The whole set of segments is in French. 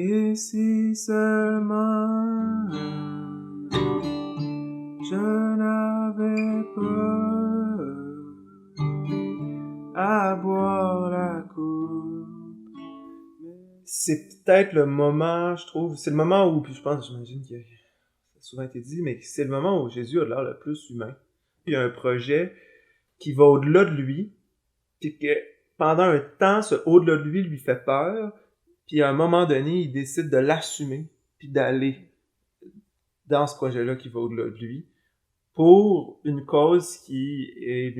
Et si seulement je n'avais pas à boire la coupe. C'est peut-être le moment, je trouve, c'est le moment où, puis j'imagine que ça a souvent été dit, mais c'est le moment où Jésus a l'air le plus humain. Il y a un projet qui va au-delà de lui, puis que pendant un temps, ce au-delà de lui fait peur, puis à un moment donné, il décide de l'assumer, puis d'aller dans ce projet-là qui va au-delà de lui, pour une cause qui est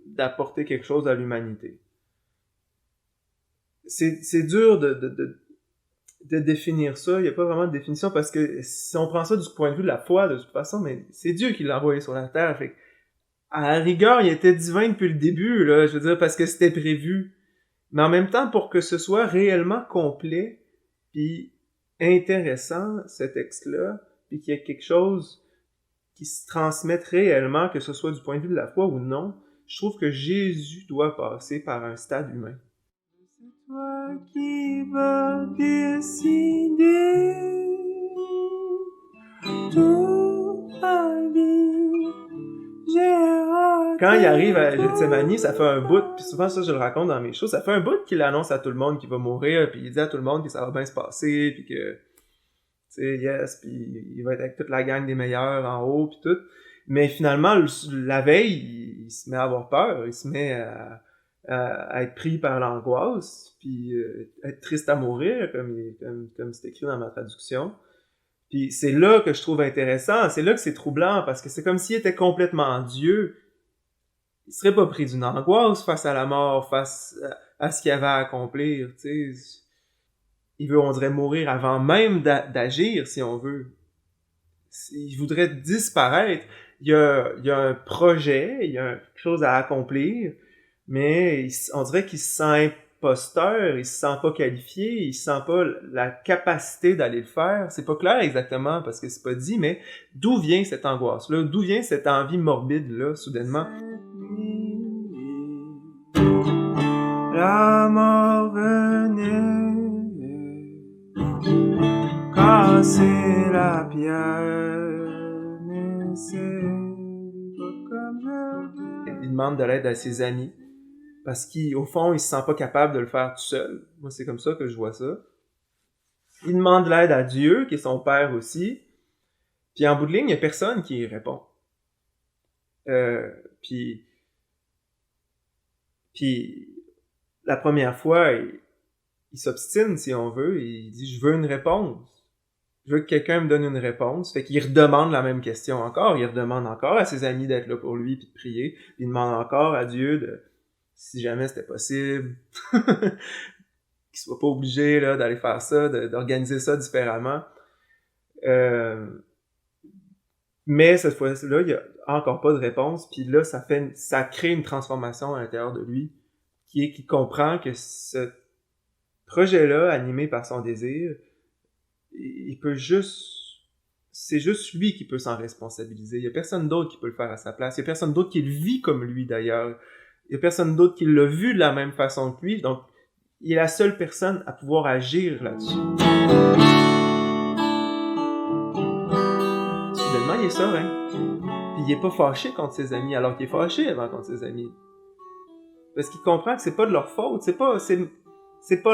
d'apporter quelque chose à l'humanité. C'est dur de définir ça, il n'y a pas vraiment de définition, parce que si on prend ça du point de vue de la foi, de toute façon, mais c'est Dieu qui l'a envoyé sur la terre, fait à la rigueur, il était divin depuis le début, là, je veux dire, parce que c'était prévu. Mais en même temps, pour que ce soit réellement complet, puis intéressant, ce texte-là, puis qu'il y ait quelque chose qui se transmette réellement, que ce soit du point de vue de la foi ou non, je trouve que Jésus doit passer par un stade humain. C'est toi qui vas décider toute ma vie. Quand il arrive à Gethsemane, ça fait un bout, puis souvent ça je le raconte dans mes shows, ça fait un bout qu'il annonce à tout le monde qu'il va mourir, puis il dit à tout le monde que ça va bien se passer, puis que, tu sais, yes, puis il va être avec toute la gang des meilleurs en haut, puis tout. Mais finalement, la veille, il se met à avoir peur, il se met à être pris par l'angoisse, puis être triste à mourir, comme c'est écrit dans ma traduction. Puis c'est là que je trouve intéressant, c'est là que c'est troublant, parce que c'est comme s'il était complètement Dieu. Il serait pas pris d'une angoisse face à la mort, face à ce qu'il avait à accomplir, tu sais. Il veut, on dirait, mourir avant même d'agir, si on veut. Il voudrait disparaître. Il y a un projet, il y a quelque chose à accomplir, mais on dirait qu'il se sent imposteur, il se sent pas qualifié, il sent pas la capacité d'aller le faire. C'est pas clair exactement parce que c'est pas dit, mais d'où vient cette angoisse-là? D'où vient cette envie morbide-là, soudainement? La mort venait casser la pierre, mais c'est pas comme je veux. Il demande de l'aide à ses amis. Parce qu'au fond, il se sent pas capable de le faire tout seul. Moi, c'est comme ça que je vois ça. Il demande l'aide à Dieu, qui est son père aussi. Puis en bout de ligne, il y a personne qui y répond. Puis la première fois, il s'obstine, si on veut. Il dit, je veux une réponse. Je veux que quelqu'un me donne une réponse. Fait qu'il redemande la même question encore. Il redemande encore à ses amis d'être là pour lui, puis de prier. Puis il demande encore à Dieu si jamais c'était possible, qu'il soit pas obligé là, d'aller faire ça, d'organiser ça différemment. Mais cette fois-là, il y a encore pas de réponse, puis là, ça crée une transformation à l'intérieur de lui, qui comprend que ce projet-là, animé par son désir, il peut c'est juste lui qui peut s'en responsabiliser. Il y a personne d'autre qui peut le faire à sa place. Il y a personne d'autre qui le vit comme lui, d'ailleurs. Il y a personne d'autre qui l'a vu de la même façon que lui, donc il est la seule personne à pouvoir agir là-dessus. Soudainement, il est serein. Puis il est pas fâché contre ses amis, alors qu'il est fâché avant contre ses amis. Parce qu'il comprend que c'est pas de leur faute, c'est pas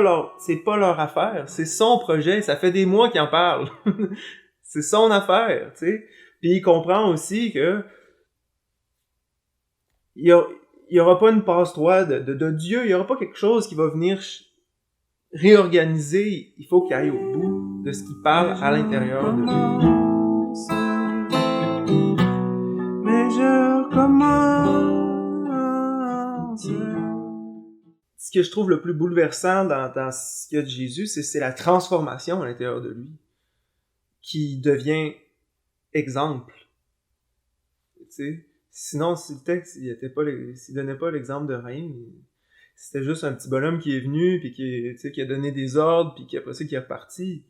leur affaire, c'est son projet, ça fait des mois qu'il en parle. C'est son affaire, tu sais. Puis il comprend aussi que il y aura pas une passe-droit de Dieu, il y aura pas quelque chose qui va venir réorganiser. Il faut qu'il aille au bout de ce qui parle à l'intérieur de lui. Mais je recommence. Ce que je trouve le plus bouleversant dans ce qu'il y a de Jésus, c'est la transformation à l'intérieur de lui, qui devient exemple. Tu sais, sinon, si le texte s'il donnait pas l'exemple de rien, c'était juste un petit bonhomme qui est venu, puis qui a donné des ordres, puis après ça, qui est reparti.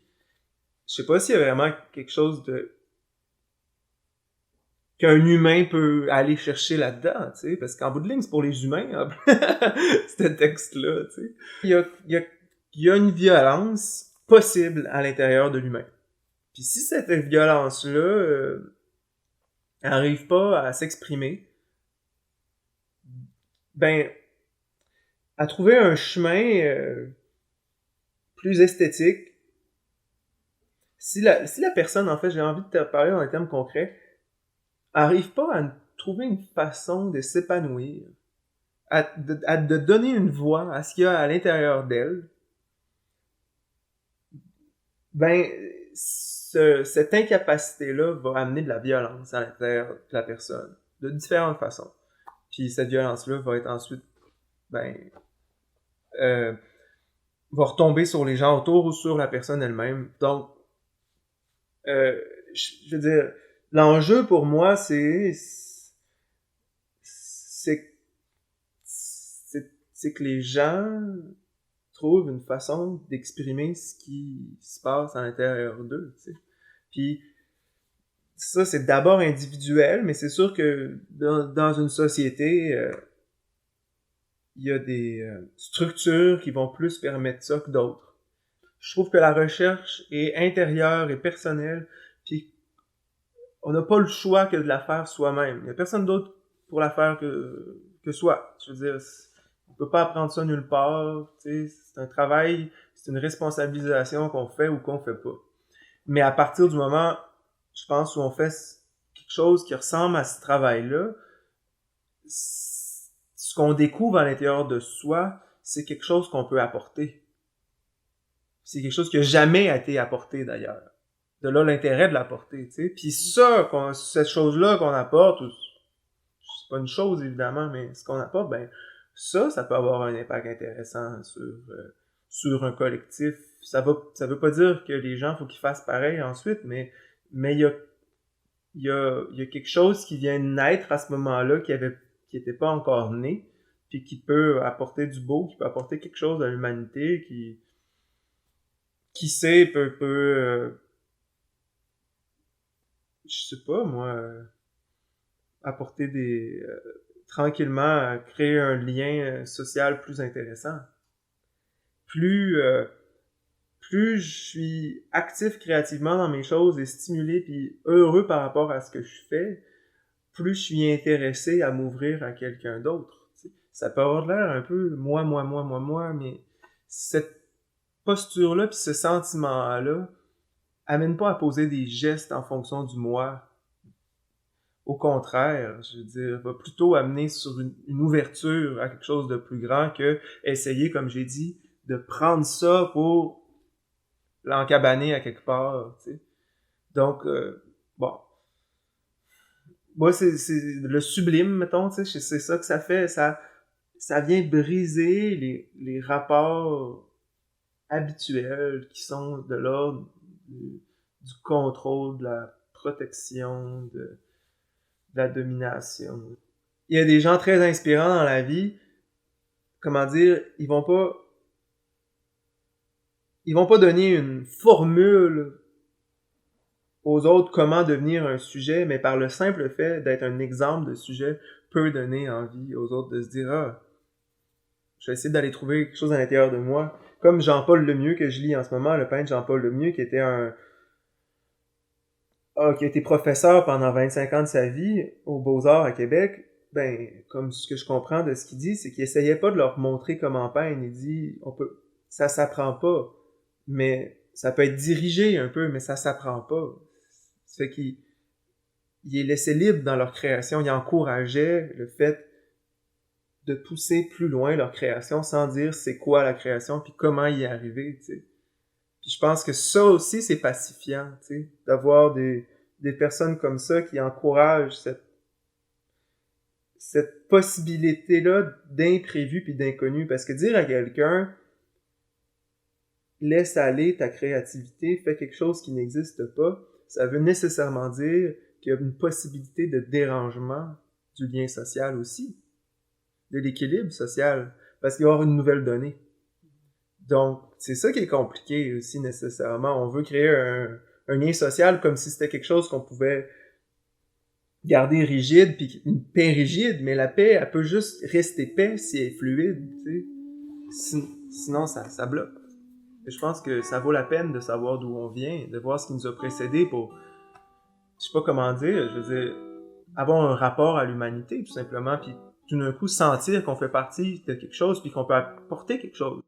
Je sais pas s'il y a vraiment quelque chose qu'un humain peut aller chercher là-dedans, tu sais, parce qu'en bout de ligne, c'est pour les humains, hein, ce texte-là, tu sais. Il y a une violence possible à l'intérieur de l'humain. Puis si cette violence-là n'arrive pas à s'exprimer, ben, à trouver un chemin plus esthétique. Si la personne, en fait, j'ai envie de te parler dans des termes concrets, arrive pas à trouver une façon de s'épanouir, de donner une voix à ce qu'il y a à l'intérieur d'elle, ben, cette incapacité-là va amener de la violence à l'intérieur de la personne, de différentes façons. Puis cette violence-là va être ensuite, ben, va retomber sur les gens autour ou sur la personne elle-même. Donc, je veux dire, l'enjeu pour moi, c'est que les gens trouvent une façon d'exprimer ce qui se passe à l'intérieur d'eux, tu sais. Puis ça, c'est d'abord individuel, mais c'est sûr que dans une société, il y a des structures qui vont plus permettre ça que d'autres. Je trouve que la recherche est intérieure et personnelle, puis on n'a pas le choix que de la faire soi-même. Il n'y a personne d'autre pour la faire que soi. Je veux dire, on peut pas apprendre ça nulle part. Tu sais, c'est un travail, c'est une responsabilisation qu'on fait ou qu'on fait pas. Mais à partir du moment, je pense, où on fait quelque chose qui ressemble à ce travail-là, ce qu'on découvre à l'intérieur de soi, c'est quelque chose qu'on peut apporter. C'est quelque chose qui n'a jamais été apporté, d'ailleurs. De là, l'intérêt de l'apporter, tu sais. Puis ça, cette chose-là qu'on apporte, c'est pas une chose, évidemment, mais ce qu'on apporte, ben, ça peut avoir un impact intéressant sur un collectif. Ça veut pas dire que les gens, faut qu'ils fassent pareil ensuite, mais il y a quelque chose qui vient naître à ce moment-là qui était pas encore né, puis qui peut apporter du beau, qui peut apporter quelque chose à l'humanité, qui sait, peut je sais pas, moi, apporter tranquillement, créer un lien social plus intéressant. Plus je suis actif créativement dans mes choses et stimulé puis heureux par rapport à ce que je fais, plus je suis intéressé à m'ouvrir à quelqu'un d'autre. T'sais. Ça peut avoir l'air un peu moi, mais cette posture-là puis ce sentiment-là amène pas à poser des gestes en fonction du moi. Au contraire, je veux dire, va plutôt amener sur une ouverture à quelque chose de plus grand que essayer, comme j'ai dit, de prendre ça pour l'encabaner à quelque part, tu sais. Donc, bon. Moi, c'est le sublime, mettons, tu sais, c'est ça que ça fait. Ça vient briser les rapports habituels qui sont de l'ordre du contrôle, de la protection, de la domination. Il y a des gens très inspirants dans la vie, comment dire, ils vont pas donner une formule aux autres comment devenir un sujet, mais par le simple fait d'être un exemple de sujet peut donner envie aux autres de se dire, ah, je vais essayer d'aller trouver quelque chose à l'intérieur de moi. Comme Jean-Paul Lemieux que je lis en ce moment, le peintre Jean-Paul Lemieux, qui était qui a été professeur pendant 25 ans de sa vie aux Beaux-Arts à Québec. Ben, comme ce que je comprends de ce qu'il dit, c'est qu'il essayait pas de leur montrer comment peindre. Il dit, ça s'apprend pas. Mais ça peut être dirigé un peu, mais ça s'apprend pas. Ça fait qu'il les laissait libres dans leur création. Il encourageait le fait de pousser plus loin leur création sans dire c'est quoi la création puis comment y arriver, tu sais. Puis je pense que ça aussi, c'est pacifiant, tu sais, d'avoir des personnes comme ça qui encouragent cette possibilité-là d'imprévu puis d'inconnu. Parce que dire à quelqu'un, laisse aller ta créativité, fais quelque chose qui n'existe pas, ça veut nécessairement dire qu'il y a une possibilité de dérangement du lien social aussi, de l'équilibre social, parce qu'il va y avoir une nouvelle donnée. Donc, c'est ça qui est compliqué aussi nécessairement. On veut créer un lien social comme si c'était quelque chose qu'on pouvait garder rigide, puis une paix rigide, mais la paix, elle peut juste rester paix si elle est fluide, tu sais. Sinon, ça bloque. Je pense que ça vaut la peine de savoir d'où on vient, de voir ce qui nous a précédés pour, je sais pas comment dire, je veux dire, avoir un rapport à l'humanité, tout simplement, puis tout d'un coup sentir qu'on fait partie de quelque chose, puis qu'on peut apporter quelque chose.